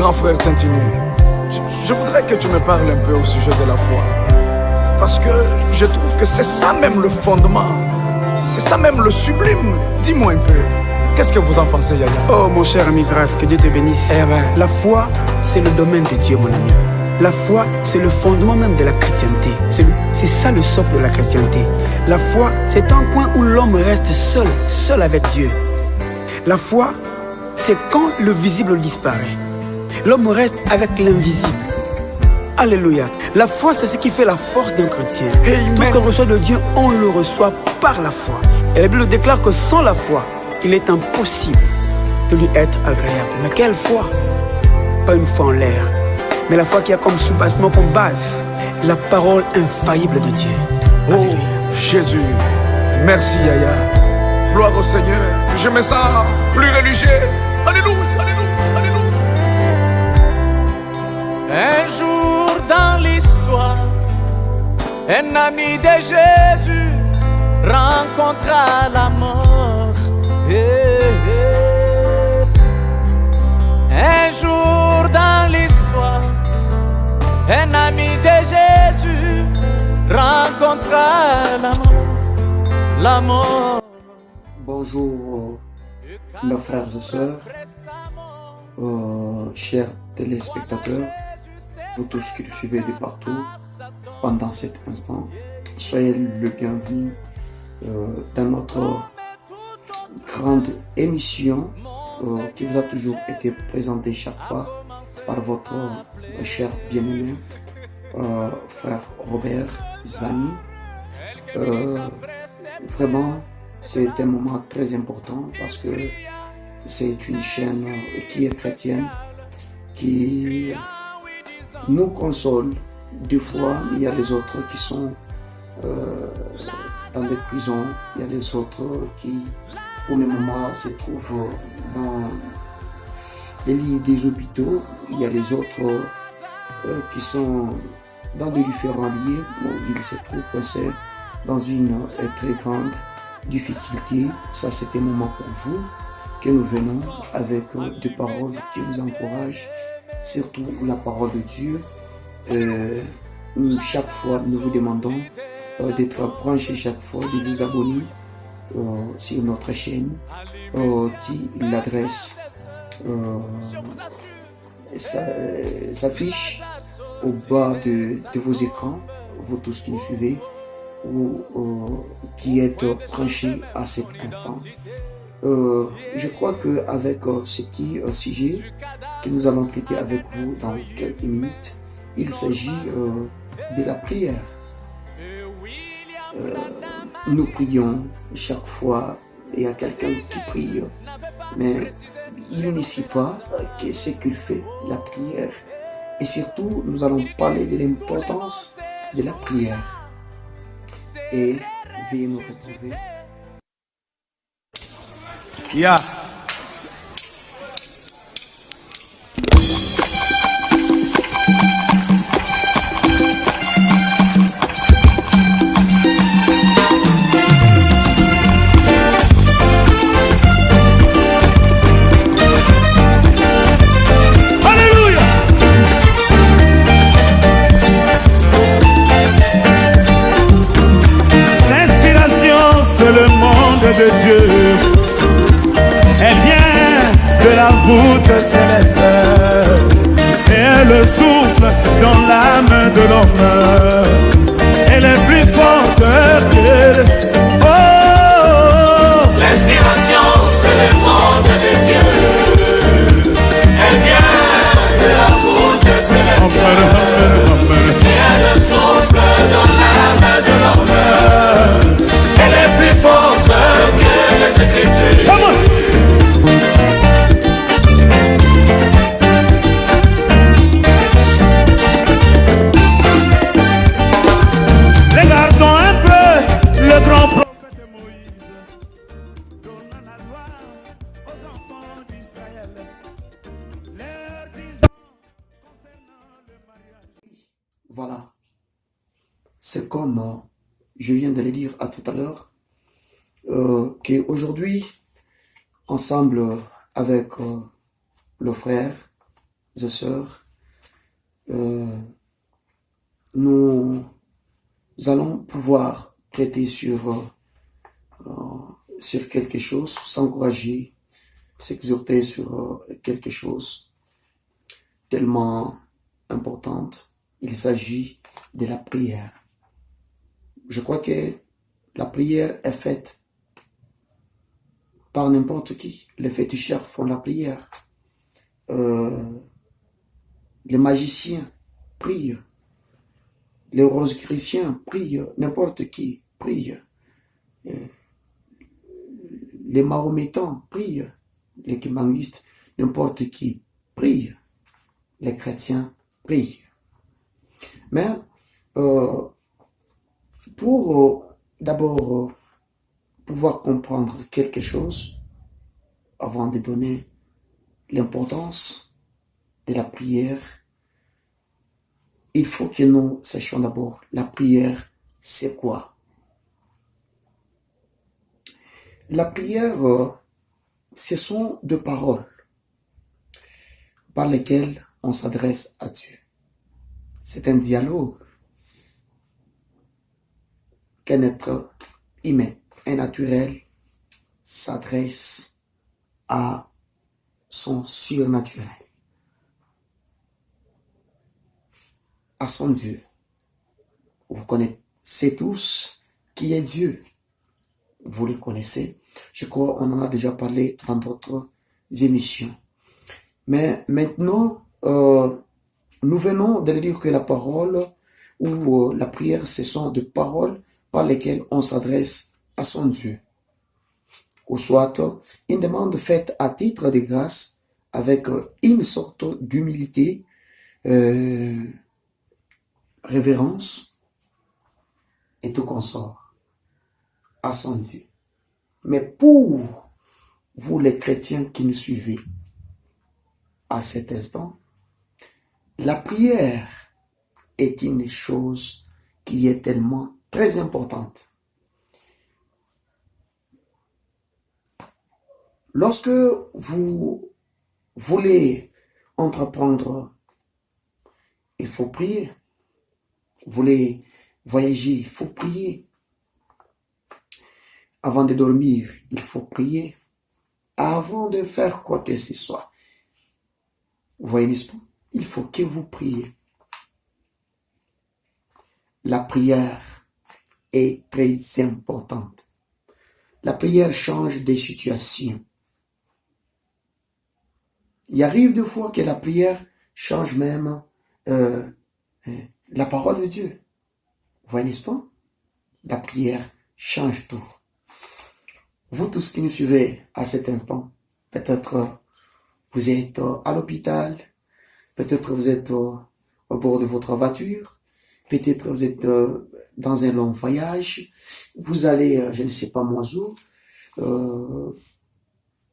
grand frère Tintini, je voudrais que tu me parles un peu au sujet de la foi. Parce que je trouve que c'est ça même le fondement. C'est ça même le sublime. Dis-moi un peu, qu'est-ce que vous en pensez, Yaya? Oh mon cher ami Grâce, que Dieu te bénisse. Amen. La foi, c'est le domaine de Dieu, mon ami. La foi, c'est le fondement même de la chrétienté. C'est ça le socle de la chrétienté. La foi, c'est un point où l'homme reste seul, seul avec Dieu. La foi, c'est quand le visible disparaît. L'homme reste avec l'invisible. Alléluia. La foi, c'est ce qui fait la force d'un chrétien. Tout ce qu'on reçoit de Dieu, on le reçoit par la foi. Et la Bible déclare que sans la foi, il est impossible de lui être agréable. Mais quelle foi? Pas une foi en l'air, mais la foi qui a comme soubassement, comme base, la parole infaillible de Dieu. Alléluia. Oh Jésus, merci Yaya. Gloire au Seigneur. Je me sens plus religieux. Alléluia, alléluia, alléluia. Un jour dans l'histoire, un ami de Jésus rencontra la mort. Un jour dans l'histoire, un ami de Jésus rencontra la mort. La mort. Bonjour mes frères et sœurs, chers téléspectateurs, vous tous qui nous suivez de partout pendant cet instant, soyez le bienvenu dans notre grande émission qui vous a toujours été présentée chaque fois par votre cher bien-aimé frère Robert Zani. Vraiment, c'est un moment très important parce que c'est une chaîne qui est chrétienne, qui nous console. Des fois, il y a les autres qui sont dans des prisons, il y a les autres qui, pour le moment, se trouvent dans les lits des hôpitaux, il y a les autres qui sont dans de différents lieux où ils se trouvent coincés dans une très grande difficulté. Ça, c'est un moment pour vous que nous venons avec des paroles qui vous encouragent, surtout la parole de Dieu. Chaque fois, nous vous demandons d'être branchés chaque fois, de vous abonner sur notre chaîne qui l'adresse s'affiche au bas de vos écrans, vous tous qui nous suivez ou qui êtes branchés à cet instant. Je crois qu'avec ce petit sujet que nous allons traiter avec vous dans quelques minutes, il s'agit de la prière. Nous prions chaque fois, il y a quelqu'un qui prie, mais il ne sait pas ce qu'il fait, la prière. Et surtout, nous allons parler de l'importance de la prière. Et veuillez nous retrouver. Yeah. De Dieu, elle vient de la voûte céleste et elle souffle dans l'âme de l'homme. Elle est plus forte que oh, l'inspiration, c'est le monde de Dieu. Elle vient de la voûte céleste et elle souffle dans l'âme de l'homme. Elle est plus forte que les Écritures. Regardons un peu le grand prophète Moïse, donnant la loi aux enfants d'Israël, leur disant concernant le mariage. Voilà. C'est comme je viens de le dire à tout à l'heure, qu'aujourd'hui, ensemble avec le frère et sœurs, nous allons pouvoir traiter sur quelque chose, s'encourager, s'exhorter sur quelque chose tellement importante. Il s'agit de la prière. Je crois que la prière est faite par n'importe qui. Les féticheurs font la prière. Les magiciens prient. Les rosicruciens prient. N'importe qui prie. Les mahométans prient. Les kimangistes, n'importe qui prie. Les chrétiens prient. Mais pour d'abord pouvoir comprendre quelque chose, avant de donner l'importance de la prière, il faut que nous sachions d'abord la prière, c'est quoi? La prière, ce sont deux paroles par lesquelles on s'adresse à Dieu. C'est un dialogue qu'un être humain, un naturel, s'adresse à son surnaturel, à son Dieu. Vous connaissez tous qui est Dieu. Vous le connaissez. Je crois qu'on en a déjà parlé dans d'autres émissions. Mais maintenant, nous venons de dire que la parole ou la prière, ce sont des paroles par lesquelles on s'adresse à son Dieu. Ou soit une demande faite à titre de grâce avec une sorte d'humilité, révérence et tout consort à son Dieu. Mais pour vous les chrétiens qui nous suivez à cet instant, la prière est une chose qui est tellement très importante. Lorsque vous voulez entreprendre, il faut prier. Vous voulez voyager, il faut prier. Avant de dormir, il faut prier. Avant de faire quoi que ce soit. Vous voyez, n'est-ce pas? Il faut que vous priez. La prière est très importante. La prière change des situations. Il arrive des fois que la prière change même la parole de Dieu. Vous voyez, n'est-ce pas? La prière change tout. Vous tous qui nous suivez à cet instant, peut-être vous êtes à l'hôpital, peut-être vous êtes au bord de votre voiture, peut-être vous êtes dans un long voyage, vous allez, je ne sais pas moi où,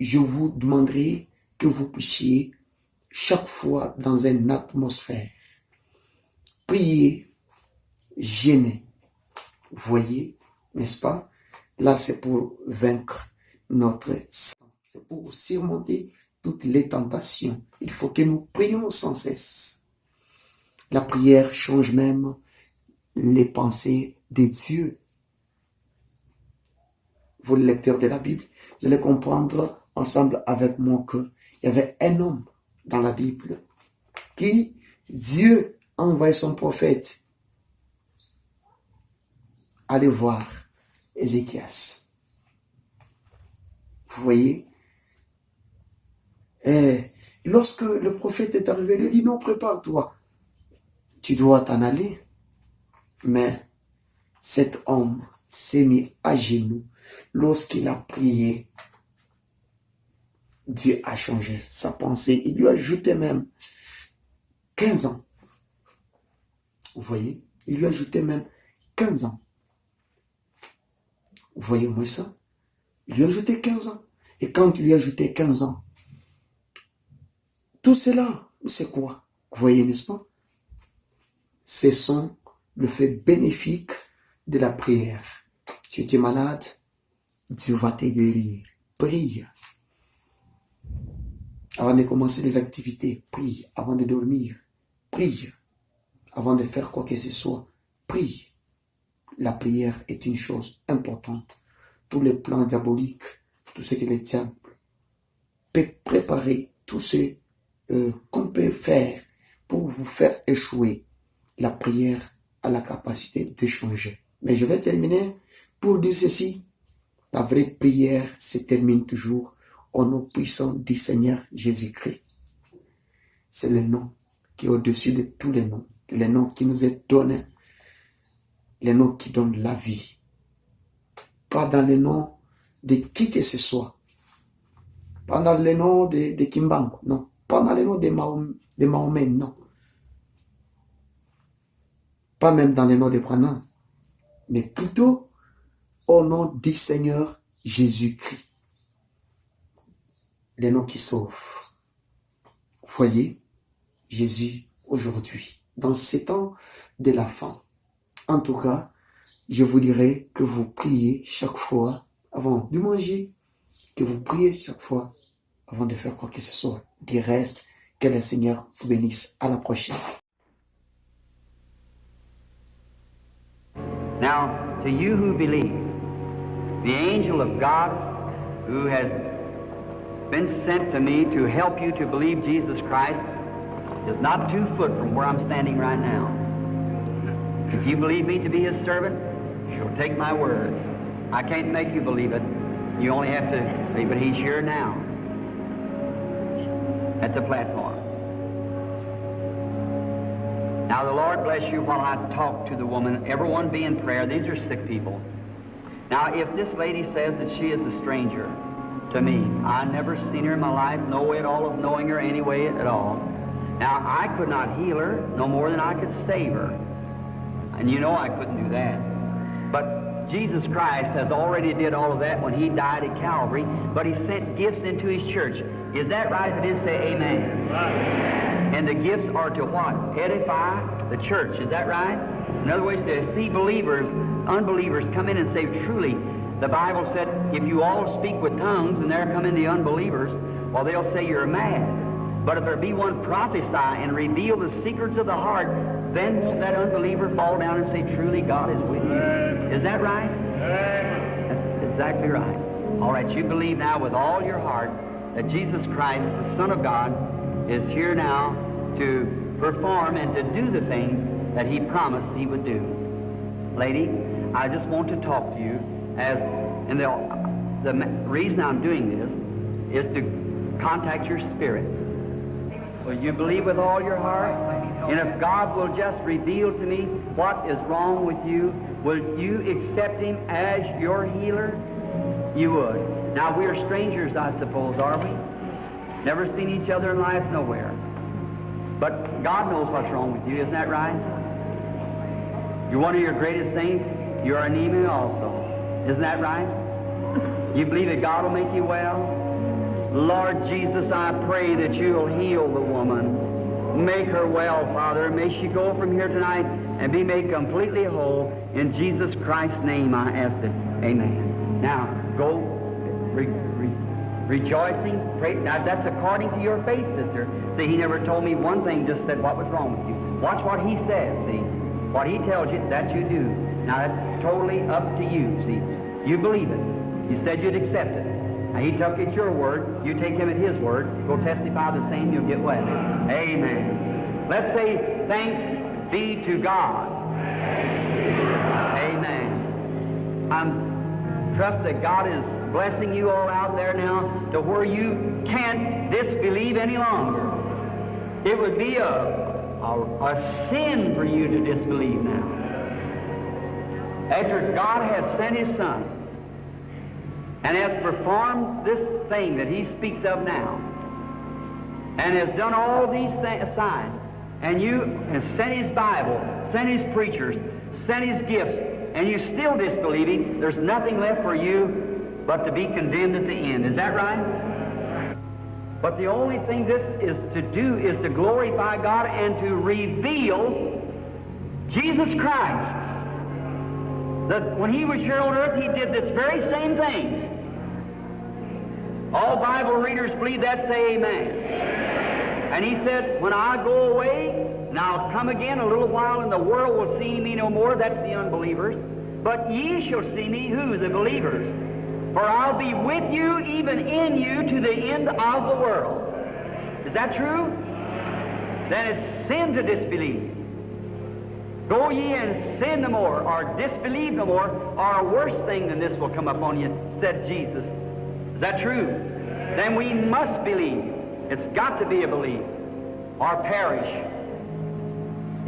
je vous demanderai que vous puissiez chaque fois dans une atmosphère prier, jeûner. Vous voyez, n'est-ce pas? Là, c'est pour vaincre notre sang. C'est pour surmonter toutes les tentations. Il faut que nous prions sans cesse. La prière change même les pensées de Dieu. Vous, le lecteur de la Bible, vous allez comprendre ensemble avec moi qu'il y avait un homme dans la Bible qui, Dieu a envoyé son prophète aller voir Ézéchias. Vous voyez? Et lorsque le prophète est arrivé, il lui dit non, prépare-toi. Tu dois t'en aller. Mais cet homme s'est mis à genoux. Lorsqu'il a prié, Dieu a changé sa pensée. Il lui a ajouté même 15 ans. Vous voyez? Il lui a ajouté même 15 ans. Vous voyez moi ça? Il lui a ajouté 15 ans. Et quand il lui a ajouté 15 ans, tout cela, c'est quoi? Vous voyez, n'est-ce pas? Ce sont le fait bénéfique de la prière. Tu es malade, Dieu va te guérir. Prie. Avant de commencer les activités, prie. Avant de dormir, prie. Avant de faire quoi que ce soit, prie. La prière est une chose importante. Tous les plans diaboliques, tout ce que le diable peut préparer, tout ce qu'on peut faire pour vous faire échouer, la prière a la capacité de changer. Mais je vais terminer pour dire ceci. La vraie prière se termine toujours au nom puissant du Seigneur Jésus-Christ. C'est le nom qui est au-dessus de tous les noms. Le nom qui nous est donné. Le nom qui donne la vie. Pas dans le nom de qui que ce soit. Pas dans le nom de Kimbango, non. Pas dans le nom de Mahomet, non. Pas même dans le nom de Branham. Mais plutôt au nom du Seigneur Jésus-Christ. Le nom qui sauve. Voyez, Jésus aujourd'hui, dans ces temps de la fin. En tout cas, je vous dirais que vous priez chaque fois avant de manger, que vous priez chaque fois avant de faire quoi que ce soit. Du reste, que le Seigneur vous bénisse. À la prochaine. Now, to you who believe, the angel of God who has been sent to me to help you to believe Jesus Christ is not 2 foot from where I'm standing right now. If you believe me to be His servant, you'll take my word. I can't make you believe it. You only have to believe it. He's here now at the platform. Now the Lord bless you while I talk to the woman. Everyone be in prayer. These are sick people. Now if this lady says that she is a stranger to me, I never seen her in my life, no way at all of knowing her any way at all. Now I could not heal her no more than I could save her. And you know I couldn't do that. But Jesus Christ has already did all of that when He died at Calvary, but He sent gifts into His church. Is that right? If it is, say amen. Right. And the gifts are to what? Edify the church. Is that right? In other words, to see believers, unbelievers come in and say, truly, the Bible said, if you all speak with tongues and there come in the unbelievers, well, they'll say you're mad. But if there be one prophesy and reveal the secrets of the heart, then won't that unbeliever fall down and say, truly, God is with you? Is that right? That's exactly right. All right, you believe now with all your heart that Jesus Christ, the Son of God, is here now to perform and to do the things that He promised He would do. Lady, I just want to talk to you and the reason I'm doing this is to contact your spirit. Will you believe with all your heart? And if God will just reveal to me what is wrong with you, will you accept Him as your healer? You would. Now, we are strangers, I suppose, are we? Never seen each other in life nowhere. But God knows what's wrong with you, isn't that right? You're one of your greatest saints. You're anemic also. Isn't that right? You believe that God will make you well? Lord Jesus, I pray that you'll heal the woman. Make her well, Father. May she go from here tonight and be made completely whole. In Jesus Christ's name I ask it. Amen. Now, go rejoicing. Pray. Now, that's according to your faith, sister. See, He never told me one thing, just said what was wrong with you. Watch what He says, see. What He tells you, that you do. Now, that's totally up to you, see. You believe it. You said you'd accept it. Now, He took it your word. You take Him at His word. Go testify the same, you'll get well. Amen. Let's say, thanks be to God. Amen. I'm trust that God is blessing you all out there now to where you can't disbelieve any longer. It would be a sin for you to disbelieve now. After God has sent His Son and has performed this thing that He speaks of now and has done all these signs, and you have sent His Bible, sent His preachers, sent His gifts, and you're still disbelieving, there's nothing left for you but to be condemned at the end. Is that right? But the only thing this is to do is to glorify God and to reveal Jesus Christ. That when He was here on earth, He did this very same thing. All Bible readers believe that, say amen. And he said, when I go away, and I'll come again a little while, and the world will see me no more. That's the unbelievers. But ye shall see me, who? The believers. For I'll be with you, even in you, to the end of the world. Is that true? Then it's sin to disbelieve. Go ye and sin no more, or disbelieve no more, or a worse thing than this will come upon you, said Jesus. Is that true? Then we must believe. It's got to be a belief, or perish.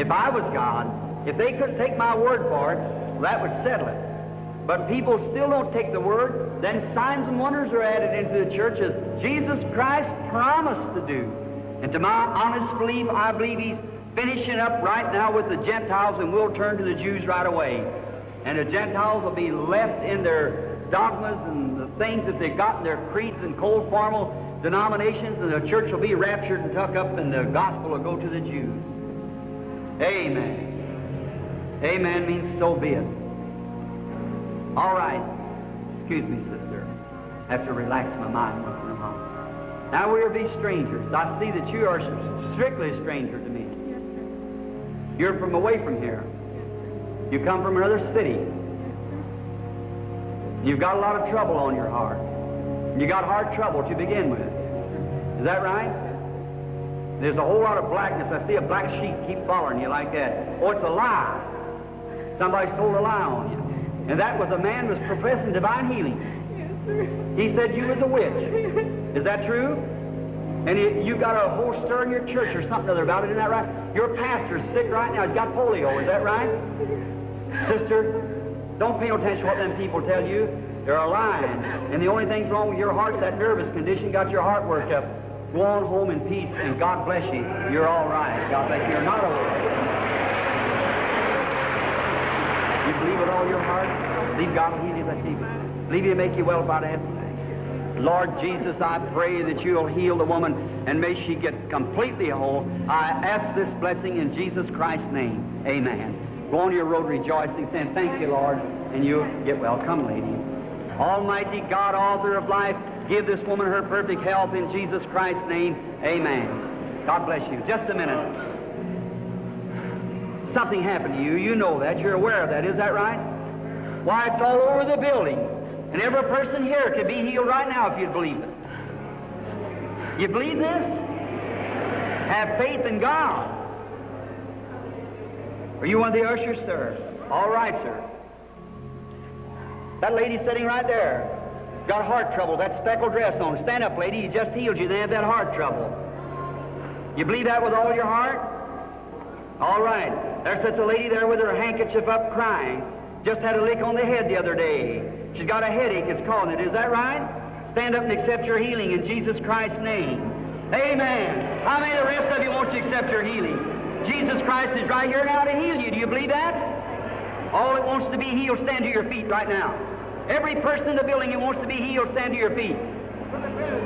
If I was God, if they could take my word for it, well, that would settle it. But people still don't take the word. Then signs and wonders are added into the church as Jesus Christ promised to do. And to my honest belief, I believe He's finishing up right now with the Gentiles, and we'll turn to the Jews right away. And the Gentiles will be left in their dogmas and the things that they've got in their creeds and cold formal denominations, and the church will be raptured and tucked up, and the gospel will go to the Jews. Amen. Amen means so be it. All right. Excuse me, sister. I have to relax my mind once in a while. Now we'll be strangers. I see that you are strictly a stranger to me. You're from away from here. You come from another city. You've got a lot of trouble on your heart. You got hard trouble to begin with. Is that right? There's a whole lot of blackness. I see a black sheep keep following you like that. Oh, it's a lie. Somebody's told a lie on you. And that was a man who was professing divine healing. He said you was a witch. Is that true? And you got a whole stir in your church or something other about it, isn't that right? Your pastor's sick right now. He's got polio. Is that right? Sister, don't pay no attention to what them people tell you. They're lying. And the only thing's wrong with your heart's that nervous condition got your heart worked up. Go on home in peace, and God bless you. You're all right. God bless you. You're not a witch. You believe with all your heart? Believe God will heal you. Let's see. Believe He'll make you well about that. Lord Jesus, I pray that you'll heal the woman, and may she get completely whole. I ask this blessing in Jesus Christ's name. Amen. Go on your road rejoicing, saying, thank you, Lord, and you'll get well. Come, lady. Almighty God, author of life, give this woman her perfect health in Jesus Christ's name. Amen. God bless you. Just a minute. Something happened to you. You know that. You're aware of that. Is that right? Why, it's all over the building. And every person here could be healed right now if you'd believe it. You believe this? Have faith in God. Are you one of the ushers, sir? All right, sir. That lady sitting right there got heart trouble, that speckled dress on. Stand up, lady. He just healed you. They have that heart trouble. You believe that with all your heart? All right. There's such a lady there with her handkerchief up crying. Just had a lick on the head the other day. She's got a headache, it's calling it. Is that right? Stand up and accept your healing in Jesus Christ's name. Amen. How many of the rest of you want to accept your healing? Jesus Christ is right here now to heal you. Do you believe that? All that wants to be healed, stand to your feet right now. Every person in the building that wants to be healed, stand to your feet.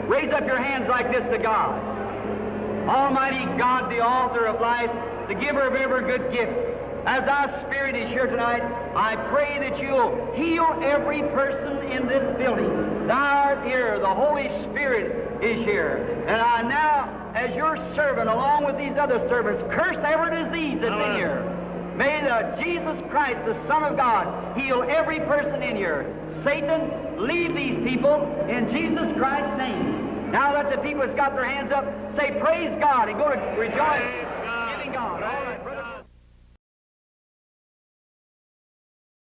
Raise up your hands like this to God. Almighty God, the author of life, the giver of every good gift, as thy Spirit is here tonight, I pray that you'll heal every person in this building. Thou art here, the Holy Spirit is here. And I now, as your servant, along with these other servants, curse every disease that's in here. May the Jesus Christ, the Son of God, heal every person in here. Satan, leave these people in Jesus Christ's name. Now that the people that's got their hands up, say, praise God, and go to rejoice, giving God. All right, brother.